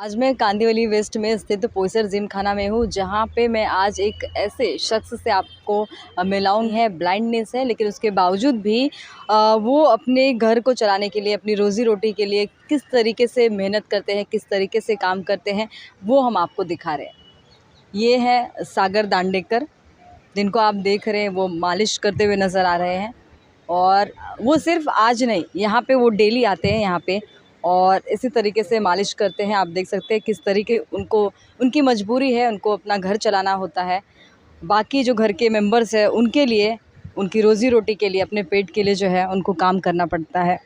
आज मैं कांदिवली वेस्ट में स्थित पोईसर जिम खाना में हूँ, जहाँ पे मैं आज एक ऐसे शख्स से आपको मिलाऊंगी। है ब्लाइंडनेस है, लेकिन उसके बावजूद भी वो अपने घर को चलाने के लिए, अपनी रोज़ी रोटी के लिए किस तरीके से मेहनत करते हैं, किस तरीके से काम करते हैं, वो हम आपको दिखा रहे हैं। ये है सागर दांडेकर, जिनको आप देख रहे हैं, वो मालिश करते हुए नज़र आ रहे हैं। और वो सिर्फ आज नहीं, यहाँ पे वो डेली आते हैं यहाँ पे और इसी तरीके से मालिश करते हैं। आप देख सकते हैं किस तरीके उनकी मजबूरी है, उनको अपना घर चलाना होता है। बाकी जो घर के मेंबर्स हैं उनके लिए, उनकी रोज़ी रोटी के लिए, अपने पेट के लिए जो है उनको काम करना पड़ता है।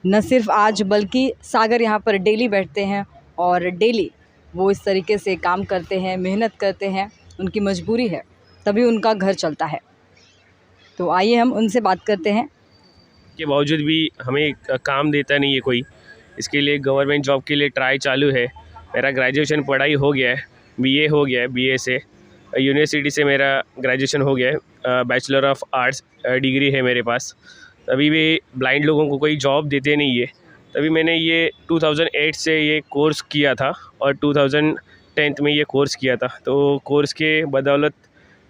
न सिर्फ आज बल्कि सागर यहाँ पर डेली बैठते हैं और डेली वो इस तरीके से काम करते हैं, मेहनत करते हैं। उनकी मजबूरी है, तभी उनका घर चलता है। तो आइए हम उनसे बात करते हैं। के बावजूद भी हमें काम देता नहीं है कोई। इसके लिए गवर्नमेंट जॉब के लिए ट्राई चालू है। मेरा ग्रेजुएशन पढ़ाई हो गया है, बीए हो गया है, बीए से यूनिवर्सिटी से मेरा ग्रेजुएशन हो गया है, बैचलर ऑफ आर्ट्स डिग्री है मेरे पास। तभी भी ब्लाइंड लोगों को कोई जॉब देते नहीं है। तभी मैंने ये 2008 से ये कोर्स किया था और 2010 में ये कोर्स किया था। तो कोर्स के बदौलत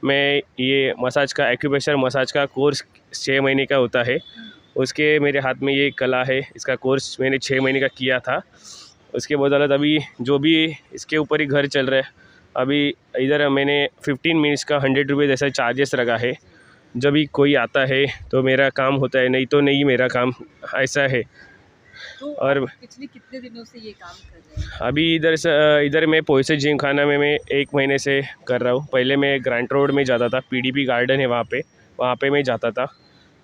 मैं ये मसाज का, एक्यूप्रेशर मसाज का कोर्स 6 महीने का होता है। उसके मेरे हाथ में ये कला है। इसका कोर्स मैंने 6 महीने का किया था। उसके बदौलत अभी जो भी इसके ऊपर ही घर चल रहा है। अभी इधर मैंने 15 मिनट्स का 100 रुपये ऐसा चार्जेस रखा है। जब भी कोई आता है तो मेरा काम होता है, नहीं तो नहीं मेरा काम, ऐसा है। तो और पिछले कितने दिनों से ये काम कर रहे हैं? अभी इधर मैं पोईसर जिम खाना में मैं 1 महीने से कर रहा हूँ। पहले मैं ग्रांट रोड में जाता था, पीडीपी गार्डन है वहाँ पे मैं जाता था,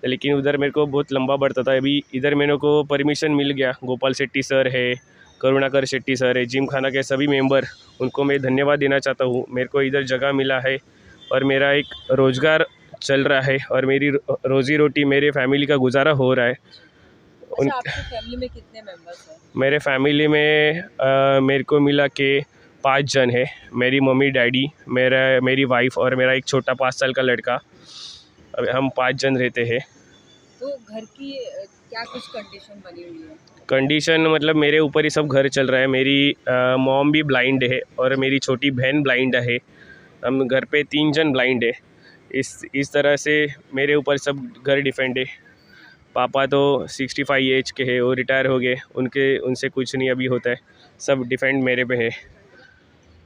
लेकिन उधर मेरे को बहुत लंबा पड़ता था। अभी इधर मेरे को परमिशन मिल गया। गोपाल शेट्टी सर है, करुणाकर शेट्टी सर है, जिम खाना के सभी मेंबर, उनको मैं धन्यवाद देना चाहता हूँ। मेरे को इधर जगह मिला है और मेरा एक रोज़गार चल रहा है और मेरी रोज़ी रोटी, मेरे फैमिली का गुजारा हो रहा है। अच्छा, आपकी फैमिली में कितने मेंबर्स हैं? मेरे फैमिली में मेरे को मिला के 5 जन है। मेरी मम्मी डैडी, मेरी वाइफ और मेरा एक छोटा 5 साल का लड़का। अब हम 5 जन रहते हैं। तो घर की क्या कुछ कंडीशन बनी हुई है? कंडीशन मतलब मेरे ऊपर ही सब घर चल रहा है। मेरी मॉम भी ब्लाइंड है और मेरी छोटी बहन ब्लाइंड है। हम घर पे 3 जन ब्लाइंड है। इस तरह से मेरे ऊपर सब घर डिपेंड है। पापा तो 65 एज के हैं, वो रिटायर हो गए। उनसे कुछ नहीं अभी होता है, सब डिपेंड मेरे पे है।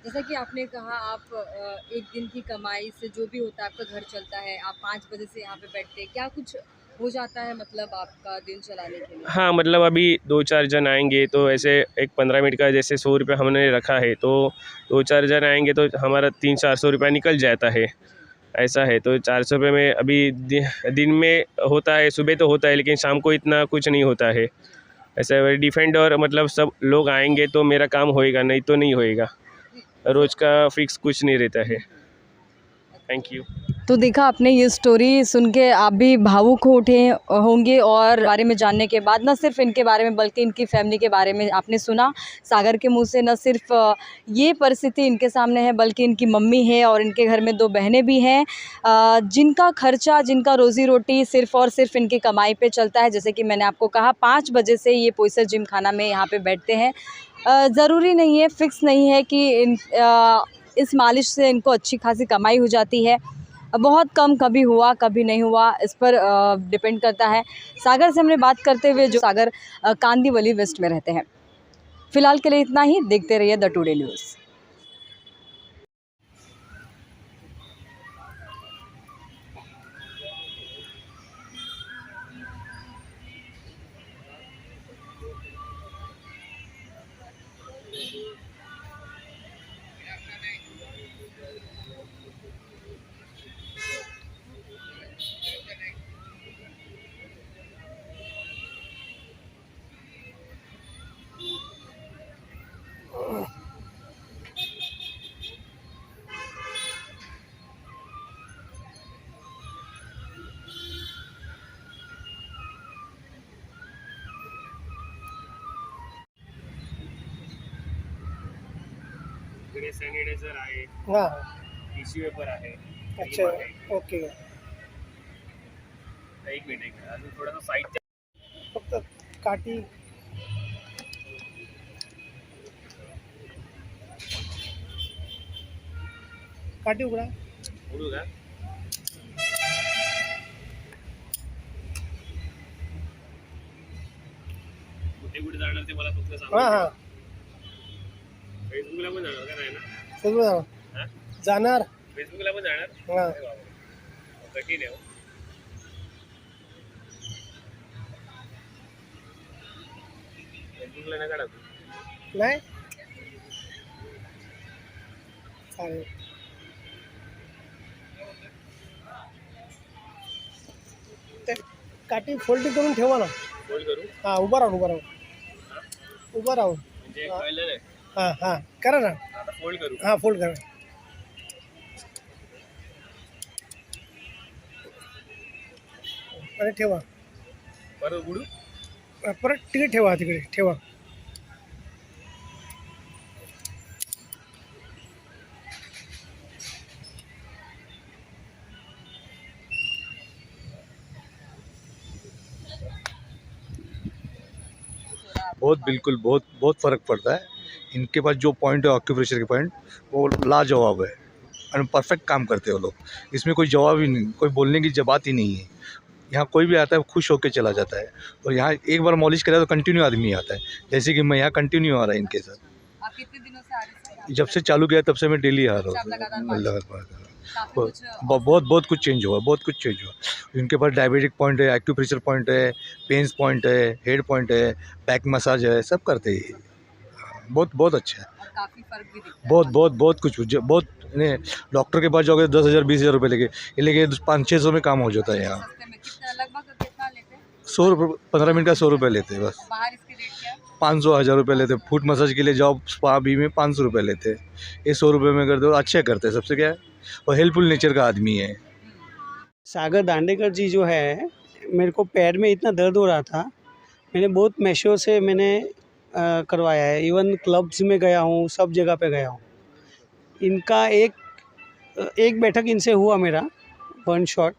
जैसा कि आपने कहा, आप एक दिन की कमाई से जो भी होता है आपका घर चलता है। आप 5 बजे से यहाँ पे बैठते हैं, क्या कुछ हो जाता है मतलब आपका दिन चलाने के लिए? हाँ, मतलब अभी 2-4 जन आएंगे तो ऐसे एक 15 मिनट का जैसे 100 रुपये हमने रखा है, तो 2-4 जन आएंगे तो हमारा 300-400 रुपया निकल जाता है। ऐसा है। तो 400 रुपये में अभी दिन में होता है, सुबह तो होता है, लेकिन शाम को इतना कुछ नहीं होता है। ऐसा डिफेंड और मतलब सब लोग आएंगे तो मेरा काम होएगा, नहीं तो नहीं होएगा। रोज़ का फिक्स कुछ नहीं रहता है। Thank you. तो देखा आपने, ये स्टोरी सुन के आप भी भावुक हो उठे होंगे और बारे में जानने के बाद, न सिर्फ इनके बारे में बल्कि इनकी फैमिली के बारे में आपने सुना सागर के मुंह से। न सिर्फ ये परिस्थिति इनके सामने है, बल्कि इनकी मम्मी है और इनके घर में 2 बहनें भी हैं, जिनका खर्चा, जिनका रोज़ी रोटी सिर्फ और सिर्फ इनकी कमाई पे चलता है। जैसे कि मैंने आपको कहा, 5 बजे से ये पोईसर जिम खाना में यहाँ पे बैठते हैं। ज़रूरी नहीं है, फ़िक्स नहीं है कि इस मालिश से इनको अच्छी खासी कमाई हो जाती है। बहुत कम, कभी हुआ कभी नहीं हुआ, इस पर डिपेंड करता है। सागर से हमने बात करते हुए, जो सागर कांदिवली वेस्ट में रहते हैं। फ़िलहाल के लिए इतना ही। देखते रहिए द टुडे न्यूज़। इकडे सॅनिटायझर आहे, हां, टिश्यू पेपर आहे, अच्छा, क्रीम आहे। ओके. एक मिनिट, अजून थोडंसं साहित्य फक्त काठी काटी उघडा. उडू का? कुठे कुठे जाणार ते मला फक्त सांगा. हां हां फेसबुकला पण जाणार का? नाही ना? सगळं जाणार. हा? जाणार. फेसबुकला पण जाणार? हां अरे बापरे. कठीण आहे हो. फेसबुकला नका टाकू. नाही चालेल. ते काठी फोल्ड करून ठेवा ना. फोल्ड करू? हां उभा राहून उभा राहून उभा राहून. म्हणजे कळलं नाही. हां हां करा ना. आता फोल्ड करू. हां फोल्ड करा. आणि ठेवा. परत उडू? परत तिकडे ठेवा. तिकडे ठेवा. बहुत बिल्कुल बहुत बहुत फ़र्क पड़ता है. इनके पास जो पॉइंट है ऑक्यूप्रेशर के पॉइंट वो लाजवाब है और परफेक्ट काम करते हैं वो लोग. इसमें कोई जवाब ही नहीं, कोई बोलने की बात ही नहीं है. यहाँ कोई भी आता है खुश होकर चला जाता है. और यहाँ एक बार मॉलिश करे तो कंटिन्यू आदमी आता है. जैसे कि मैं यहाँ कंटिन्यू आ रहा है इनके साथ. आप कितने दिनों से आ रहे हैं? जब से चालू किया तब से मैं डेली आ अच्छा, आप रहा लगातार हूँ. मालिश लगातार काफी बहुत कुछ बहुत बहुत कुछ चेंज हुआ. बहुत कुछ चेंज हुआ. इनके पास डायबिटिक पॉइंट है, एक्यूप्रेशर पॉइंट है, पेन्स पॉइंट है, हेड पॉइंट है, बैक मसाज है, सब करते हैं. बहुत बहुत अच्छा है. और काफी फर्क भी दिखता है. बहुत बहुत बहुत कुछ बहुत नहीं. डॉक्टर के पास जाओगे 10,000 20,000 रुपये लेके, ये लेके 500-600 में काम हो जाता है. यहाँ सस्ते में कितना लगभग कितना लेते हैं? 100 रुपये 15 मिनट का 100 रुपये लेते हैं बस. बाहर इसके रेट क्या है? 500-1000 रुपये लेते हैं. फुट मसाज के लिए जाओ स्पा भी में 500 रुपये लेते हैं. ये 100 रुपये में कर दो. अच्छे करते हैं. सबसे क्या है और हेल्पफुल नेचर का आदमी है. सागर दांडेकर जी जो है, मेरे को पैर में इतना दर्द हो रहा था. मैंने बहुत मेशो से मैंने करवाया है. इवन क्लब्स में गया हूँ, सब जगह पे गया हूँ. इनका एक बैठक इनसे हुआ मेरा, 1 शॉट.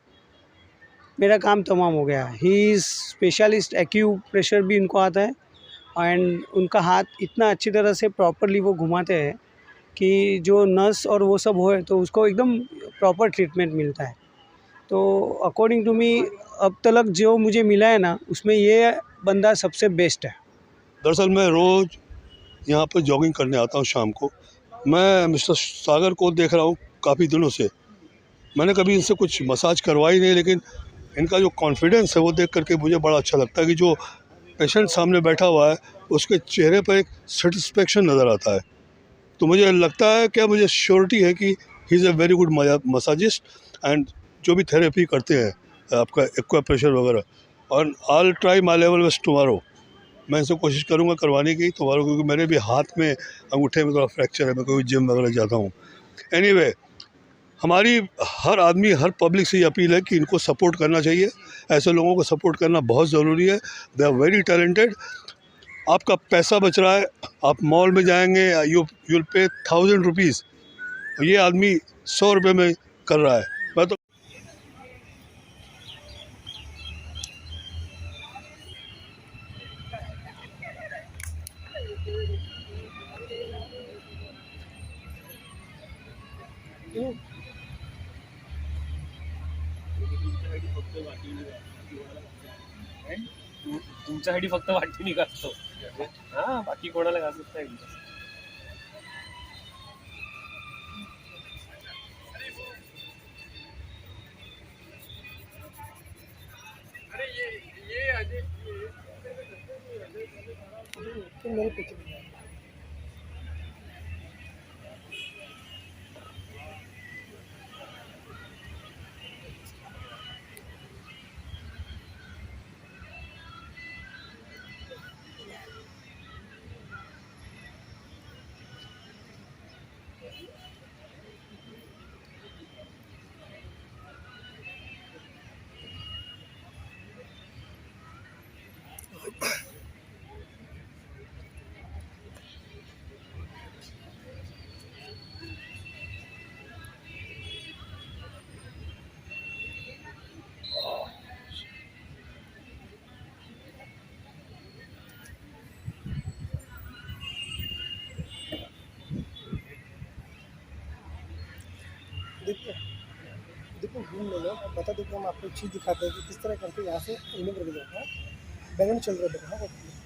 मेरा काम तमाम हो गया. He is specialist. एक्यूप्रेशर भी इनको आता है. एंड उनका हाथ इतना अच्छी तरह से प्रॉपरली वो घुमाते हैं कि जो नस और वो सब होए तो उसको एकदम प्रॉपर ट्रीटमेंट मिलता है. तो अकॉर्डिंग टू मी अब तक जो मुझे मिला है ना, उसमें ये बंदा सबसे बेस्ट है. दरअसल मैं रोज़ यहाँ पर जॉगिंग करने आता हूँ शाम को. मैं मिस्टर सागर को देख रहा हूँ काफ़ी दिनों से. मैंने कभी इनसे कुछ मसाज करवाई नहीं, लेकिन इनका जो कॉन्फिडेंस है वो देख करके मुझे बड़ा अच्छा लगता है कि जो पेशेंट सामने बैठा हुआ है उसके चेहरे पर एक सेटिस्फेक्शन नज़र आता है. तो मुझे लगता है, क्या मुझे श्योरिटी है कि he is a very good massagist. And जो भी थेरेपी करते हैं आपका एक्वाप्रेशर वगैरह, और I try my level best tomorrow. मैं इनसे कोशिश करूँगा करवाने की तुम्हारा, क्योंकि मेरे भी हाथ में अंगूठे में थोड़ा फ्रैक्चर है. मैं कोई जिम वगैरह जाता हूँ. एनीवे, हमारी हर आदमी हर पब्लिक से ये अपील है कि इनको सपोर्ट करना चाहिए. ऐसे लोगों को सपोर्ट करना बहुत ज़रूरी है. They are very talented. आपका पैसा बच रहा है, आप मॉल में जाएंगे, यू विल पे 1000 रुपीज़. ये आदमी 100 रुपये में कर रहा है. मैं तो तुमच्यासाठी फक्त वाटी घासतो. हा, बाकी कोणाला घासत नाही. मेरे पीछे देखिए देखो घूम ले लो, बता दो कि हम आपको एक चीज़ दिखाते हैं कि किस तरह करके यहाँ से इन्हें करके जाता है। बैगन चल रहा है देखो ना, एक मिनट।